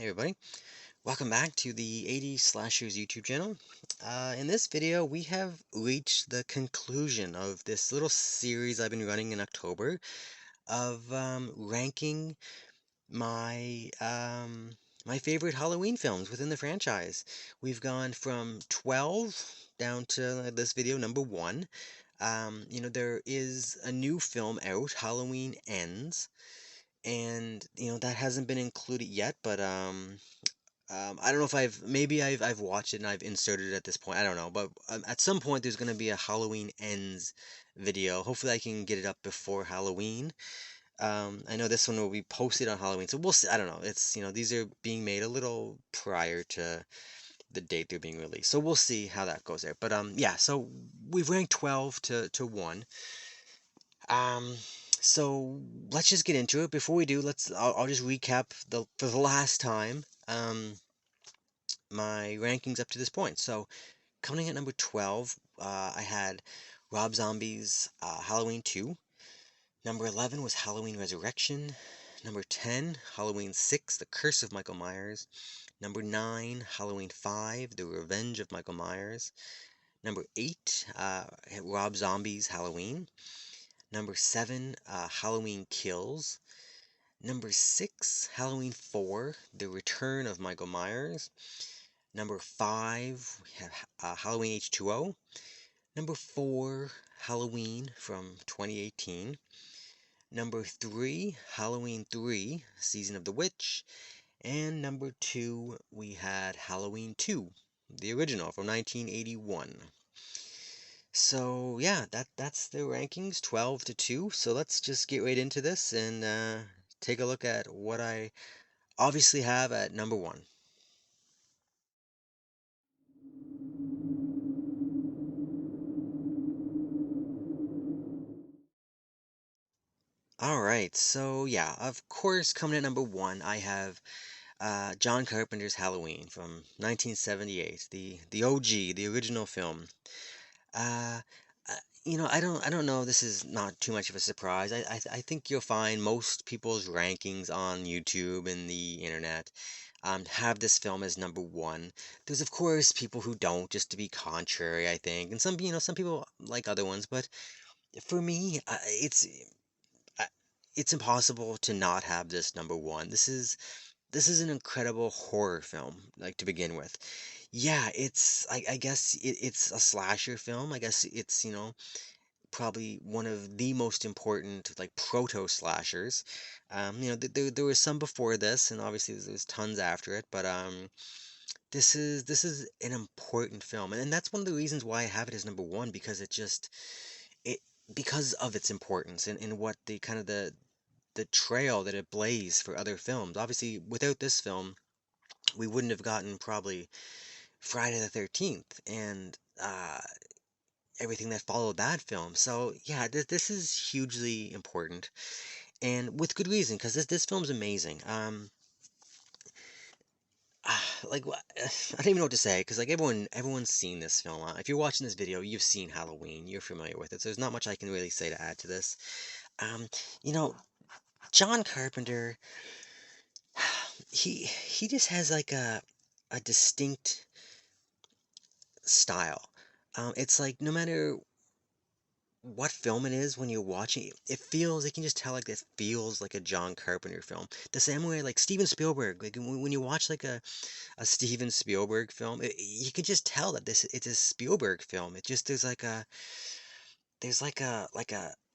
Hey everybody, welcome back to the 80s Slashers YouTube channel. In this video, we have reached the conclusion of this little series I've been running in October of ranking my favorite Halloween films within the franchise. We've gone from 12 down to this video number 1. There is a new film out, Halloween Ends, and that hasn't been included yet, but I don't know if maybe I've watched it and I've inserted it at this point. I don't know, but at some point there's gonna be a Halloween Ends video. Hopefully I can get it up before Halloween. I know this one will be posted on Halloween, so we'll see. I don't know. These are being made a little prior to the date they're being released, so we'll see how that goes there. But yeah. So we've ranked 12 to 1. Um, so let's just get into it. Before we do, I'll just recap for the last time. My rankings up to this point. So coming at number 12, I had Rob Zombie's Halloween 2. Number 11 was Halloween Resurrection. Number 10, Halloween 6, The Curse of Michael Myers. Number 9, Halloween 5, The Revenge of Michael Myers. Number 8, Rob Zombie's Halloween. Number 7, Halloween Kills. Number 6, Halloween 4, The Return of Michael Myers. Number 5, we have Halloween H2O. Number 4, Halloween from 2018. Number 3, Halloween 3, Season of the Witch. And number 2, we had Halloween 2, the original from 1981. So yeah, that's the rankings, 12 to 2. So let's just get right into this and take a look at what I obviously have at number 1. All right, so yeah, of course, coming at number 1, I have John Carpenter's Halloween from 1978, the OG, the original film. Uh, I don't know. This is not too much of a surprise. I think you'll find most people's rankings on YouTube and the internet have this film as number 1. There's of course people who don't, just to be contrary, I think, and some people like other ones, but for me, uh, it's impossible to not have this number 1. This is an incredible horror film, like to begin with. Yeah, I guess it's a slasher film. I guess it's, probably one of the most important, like, proto slashers. There was some before this, and obviously there's tons after it, but this is an important film, and that's one of the reasons why I have it as number 1, because it because of its importance and what the kind of the trail that it blazed for other films. Obviously, without this film, we wouldn't have gotten probably Friday the 13th and everything that followed that film. So, yeah, this is hugely important and with good reason, because this film's amazing. I don't even know what to say, because like everyone's seen this film. If you're watching this video, you've seen Halloween, you're familiar with it. So there's not much I can really say to add to this. Um, you know, John Carpenter, he just has like a distinct style. It's like no matter what film it is when you're watching it, you can just tell like it feels like a John Carpenter film. The same way like Steven Spielberg, like when you watch like a Steven Spielberg film, you can just tell that this it's a Spielberg film. It just there's like a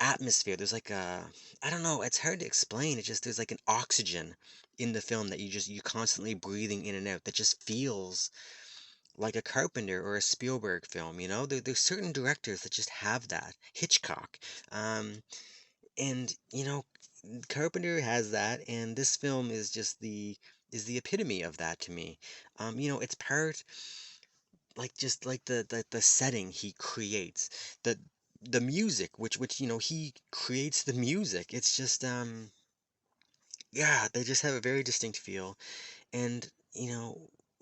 atmosphere. There's like a I don't know, it's hard to explain. It just there's like an oxygen in the film that you constantly breathing in and out that just feels like a Carpenter or a Spielberg film, there's certain directors that just have that. Hitchcock, um, and Carpenter has that, and this film is the epitome of that to me. It's part like just like the setting he creates, the the music, which he creates the music. It's just yeah, they just have a very distinct feel, and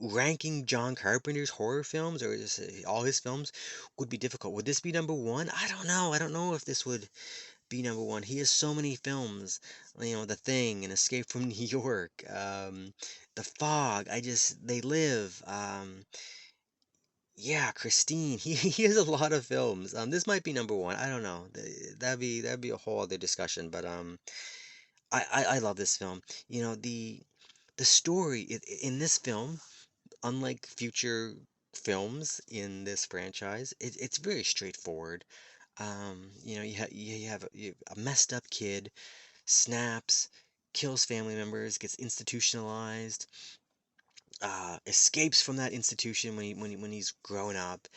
ranking John Carpenter's horror films or just all his films would be difficult. Would this be number 1? I don't know. I don't know if this would be number 1. He has so many films, The Thing and Escape from New York. The Fog, They Live, yeah, Christine. He has a lot of films. This might be number one. I don't know. That'd be a whole other discussion. But I love this film. The story in this film, unlike future films in this franchise, it's very straightforward. You have a messed up kid, snaps, kills family members, gets institutionalized, escapes from that institution when he's grown up,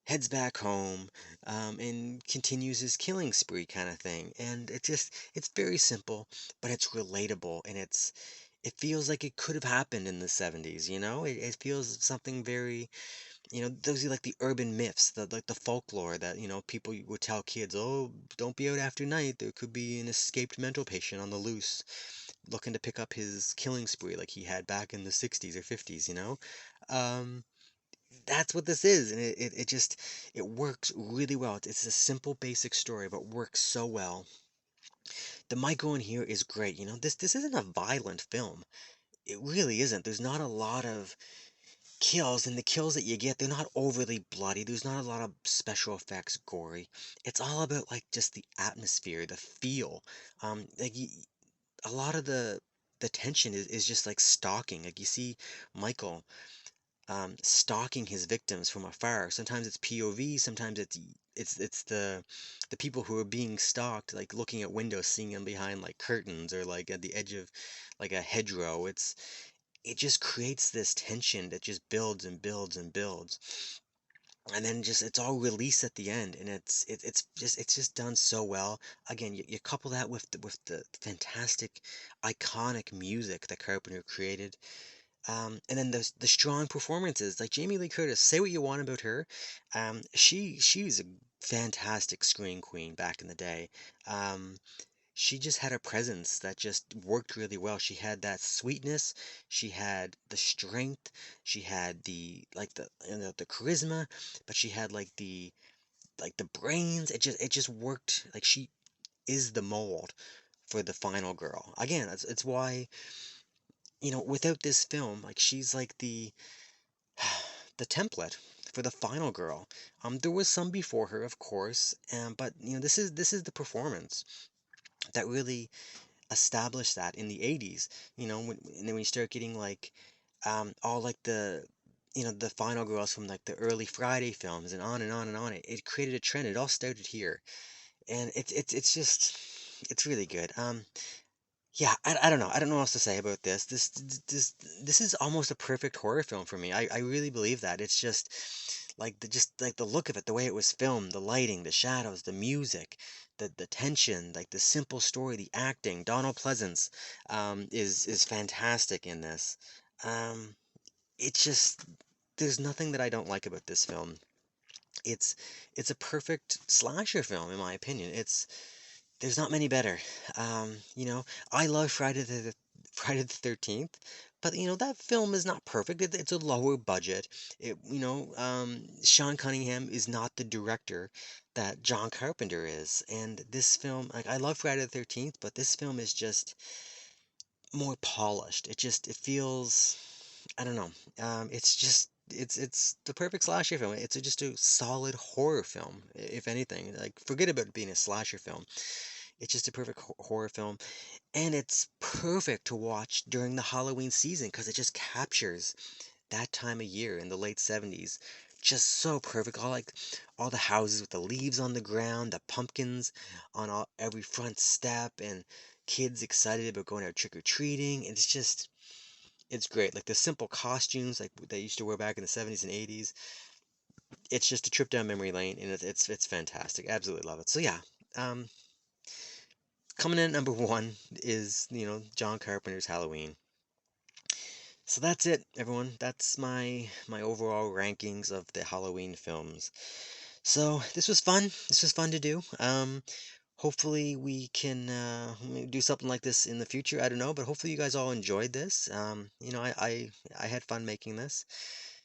heads back home, and continues his killing spree kind of thing. And it's very simple, but it's relatable, and it feels like it could have happened in the 70s, you know? It feels something very, those are like the urban myths, like the folklore that, people would tell kids, oh, don't be out after night. There could be an escaped mental patient on the loose looking to pick up his killing spree like he had back in the 60s or 50s, you know? Um, that's what this is, and it works really well. It's a simple, basic story, but works so well. The Michael in here is great. This isn't a violent film. It really isn't. There's not a lot of kills, and the kills that you get, they're not overly bloody. There's not a lot of special effects gory. It's all about like just the atmosphere, the feel. Like a lot of the tension is just like stalking. Like you see Michael stalking his victims from afar. Sometimes it's POV, sometimes it's the people who are being stalked, like looking at windows, seeing them behind like curtains or like at the edge of like a hedgerow. It just creates this tension that just builds and builds and builds, and then just it's all released at the end, and it's just done so well. Again, you couple that with the fantastic, iconic music that Carpenter created, and then the strong performances, like Jamie Lee Curtis. Say what you want about her, she was a fantastic screen queen back in the day. Um, she just had a presence that just worked really well. She had that sweetness, she had the strength, she had the charisma, but she had like the brains. It just worked. Like she is the mold for the final girl. Again, it's why, without this film, like she's like the template for the final girl. There was some before her, of course, but this is the performance that really established that in the 80s. And then when you start getting like all like the final girls from like the early Friday films and on and on and on, it created a trend. It all started here, and it's just it's really good. Yeah, I don't know. I don't know what else to say about this. This is almost a perfect horror film for me. I really believe that. It's just like the look of it, the way it was filmed, the lighting, the shadows, the music, the tension, like the simple story, the acting. Donald Pleasance is fantastic in this. Um, it's just there's nothing that I don't like about this film. It's it's a perfect slasher film in my opinion. There's not many better. I love Friday the 13th, but that film is not perfect. It's a lower budget. Sean Cunningham is not the director that John Carpenter is, and this film, like I love Friday the 13th, but this film is just more polished. It feels, I don't know. It's the perfect slasher film. It's just a solid horror film, if anything. Like forget about it being a slasher film. It's just a perfect horror film, and it's perfect to watch during the Halloween season because it just captures that time of year in the late 70s. Just so perfect. All the houses with the leaves on the ground, the pumpkins on every front step, and kids excited about going out trick or treating. It's great. Like the simple costumes like they used to wear back in the 70s and 80s. It's just a trip down memory lane, and it's fantastic. Absolutely love it. So yeah, um, coming in at number one is, John Carpenter's Halloween. So that's it, everyone. That's my overall rankings of the Halloween films. So this was fun. This was fun to do. Hopefully we can do something like this in the future. I don't know, but hopefully you guys all enjoyed this. I had fun making this.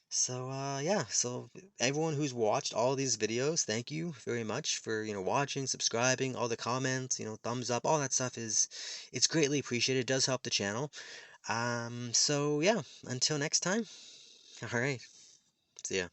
So yeah, so everyone who's watched all these videos, thank you very much for, watching, subscribing, all the comments, thumbs up, all that stuff it's greatly appreciated. It does help the channel. So yeah, until next time. All right. See ya.